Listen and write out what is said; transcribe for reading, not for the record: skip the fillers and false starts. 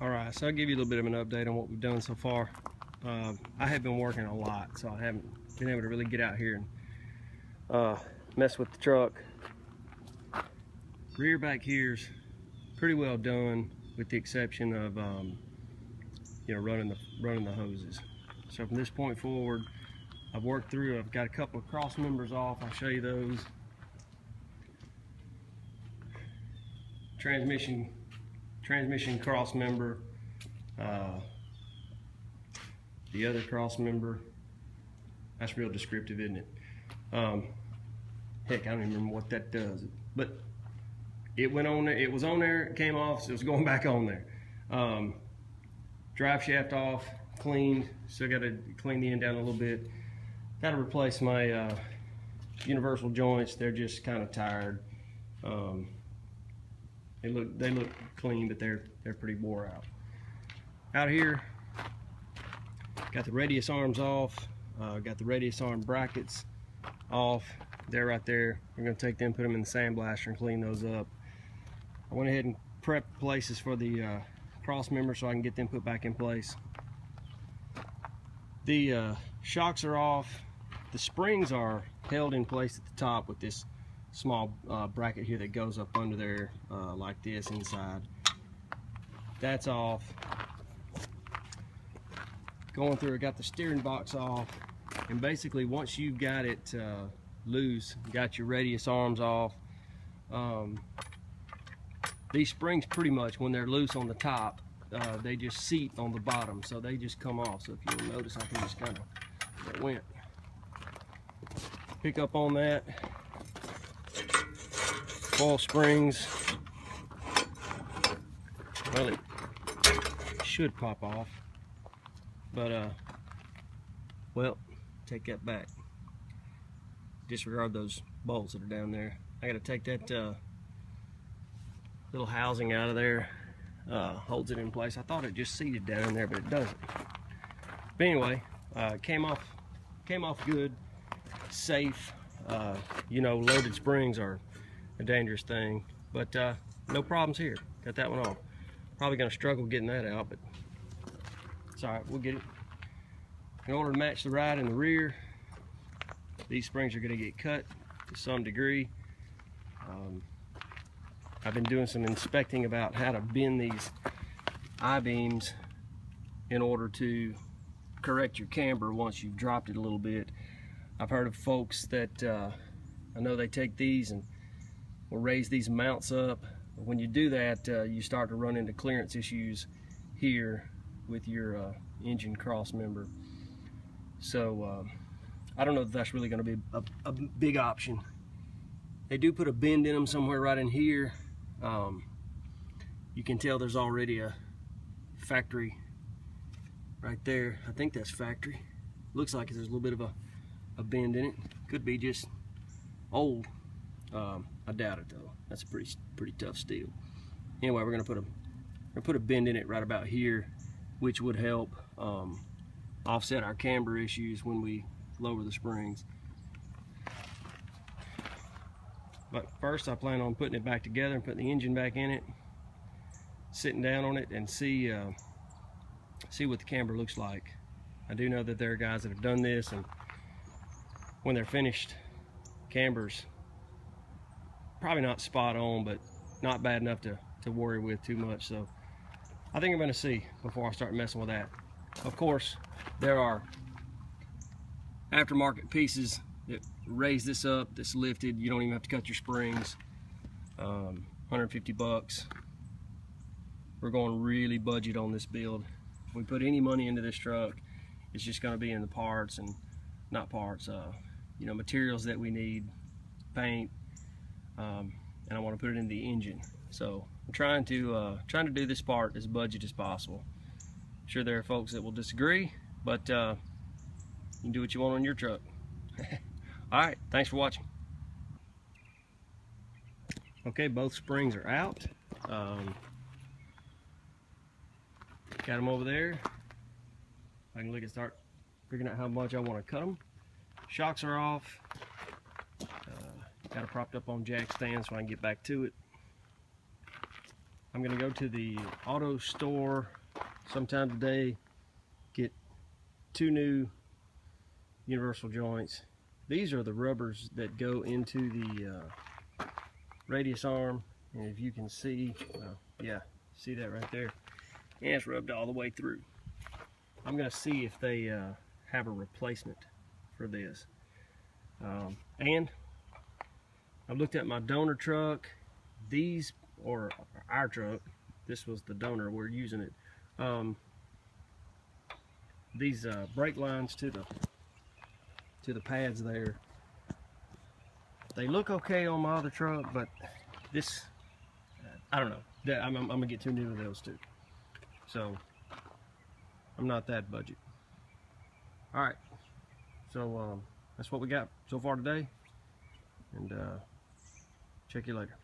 Alright, so I'll give you a little bit of an update on what we've done so far. I have been working a lot, so I haven't been able to really get out here and mess with the truck. Rear back here's pretty well done, with the exception of running the hoses. So from this point forward, I've worked through. I've got a couple of cross members off. I'll show you those. Transmission cross member, the other cross member. That's real descriptive, isn't it? Heck, I don't even remember what that does, but it went on there. It was on there, it came off, so it was going back on there. Drive shaft off, cleaned. Still got to clean the end down a little bit. Got to replace my universal joints. They're just kind of tired. They look clean, but they're pretty wore out. Out here, got the radius arms off. Got the radius arm brackets off. They're right there. We're going to take them, put them in the sandblaster, and clean those up. I went ahead and prepped places for the cross members so I can get them put back in place. The shocks are off. The springs are held in place at the top with this small bracket here that goes up under there like this inside. That's off. Going through, I got the steering box off, and basically once you've got it loose, got your radius arms off, these springs pretty much, when they're loose on the top, they just seat on the bottom, so they just come off. So if you'll notice, I can just kind of went. Pick up on that. Coil springs. Well, it should pop off, but well, take that back. Disregard those bolts that are down there. I got to take that little housing out of there. Holds it in place. I thought it just seated down in there, but it doesn't. But anyway, came off good, safe. Loaded springs are a dangerous thing, but no problems here. Got that one off. Probably gonna struggle getting that out, but it's all right. We'll get it. In order to match the ride and the rear, these springs are gonna get cut to some degree. I've been doing some inspecting about how to bend these I-beams in order to correct your camber once you've dropped it a little bit. I've heard of folks that I know they take these and will raise these mounts up. When you do that, you start to run into clearance issues here with your engine cross member. So I don't know if that's really going to be a big option. They do put a bend in them somewhere right in here. You can tell there's already a factory right there. I think that's factory. Looks like there's a little bit of a bend in it. Could be just old. I doubt it though. That's a pretty tough steel. Anyway, we're gonna put a bend in it right about here, which would help offset our camber issues when we lower the springs. But first, I plan on putting it back together and putting the engine back in it, sitting down on it, and see what the camber looks like. I do know that there are guys that have done this, and when they're finished, camber's probably not spot on, but not bad enough to worry with too much. So I think I'm going to see before I start messing with that. Of course, there are aftermarket pieces that raise this up, that's lifted. You don't even have to cut your springs. 150 bucks. We're going really budget on this build. If we put any money into this truck, it's just going to be in the parts, and not parts, materials that we need, paint, and I want to put it in the engine. So I'm trying to do this part as budget as possible. I'm sure there are folks that will disagree, but you can do what you want on your truck. Alright, thanks for watching. Okay, both springs are out. Got them over there. I can look and start figuring out how much I want to cut them. Shocks are off. Got it propped up on jack stands so I can get back to it. I'm gonna go to the auto store sometime today, get 2 new universal joints. These are the rubbers that go into the radius arm, and if you can see, yeah, see that right there? And it's rubbed all the way through. I'm gonna see if they have a replacement for this. And I've looked at my donor truck. These, or our truck, this was the donor, we're using it. These brake lines to the pads there, they look okay on my other truck, but this, I don't know. I'm gonna get 2 new of those too. So I'm not that budget. All right, so that's what we got so far today, and check you later.